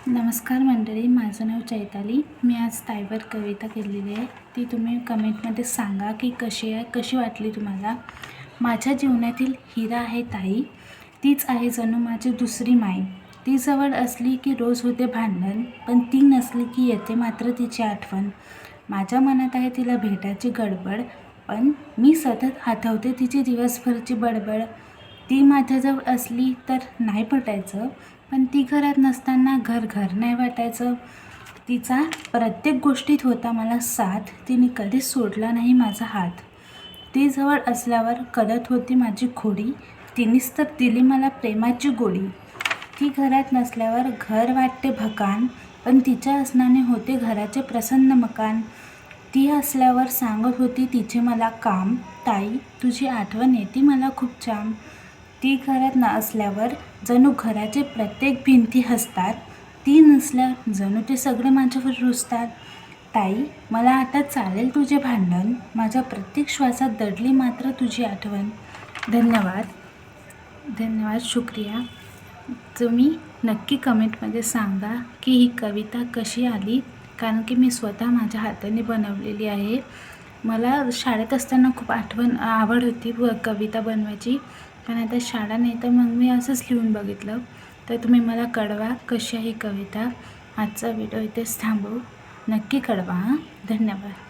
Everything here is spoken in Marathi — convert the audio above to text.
नमस्कार मंडळी, माझं नाव चैताली। मी आज ताईवर कविता केलेली आहे। ती तुम्ही कमेंटमध्ये सांगा की कशी आहे, कशी वाटली तुम्हाला। माझ्या जीवनातील हिरा आहे ताई, तीच आहे जणू माझी दुसरी माई। ती जवळ असली की रोज होते भांडण, पण ती नसली की येते मात्र तिची आठवण। माझ्या मनात आहे तिला भेटायची गडबड, पण मी सतत आठवते तिची दिवसभरची बडबड। ती माझ्याजवळ असली तर नाही पटायचं, पण ती घरात नसताना घर नाही वाटायचं। तिचा प्रत्येक गोष्टीत होता मला साथ, तिने कधीच सोडला नाही माझा हात। ती जवळ असल्यावर करत होती माझी खोडी, तिनेच तर दिली मला प्रेमाची गोडी। ती घरात नसल्यावर घर वाटते भकान, पण तिच्या असण्याने होते घराचे प्रसन्न मकान। ती असल्यावर सांगत होती तिचे मला काम, ताई तुझी आठवण येते मला खूप जाम। ती घरात असल्यावर जणू घराचे प्रत्येक भिंती हसतात, ती नसल्यावर जणू ते सगळे माझ्यावर रुसतात। ताई मला आता चालेल तुझे भांडण, माझ्या प्रत्येक श्वासात दडली मात्र तुझी आठवण। धन्यवाद, शुक्रिया। तुम्ही नक्की कमेंटमध्ये सांगा की ही कविता कशी आली, कारण की मी स्वतः माझ्या हाताने बनवलेली आहे। मला शाळेत असताना खूप आवड होती कविता बनवायची, पण आता शाळा नाही तर मग मी असंच लिहून बघितलं। तर तुम्ही मला कळवा कशी आहे ही कविता। आजचा व्हिडिओ इथेच थांबवू, नक्की कळवा हां। धन्यवाद।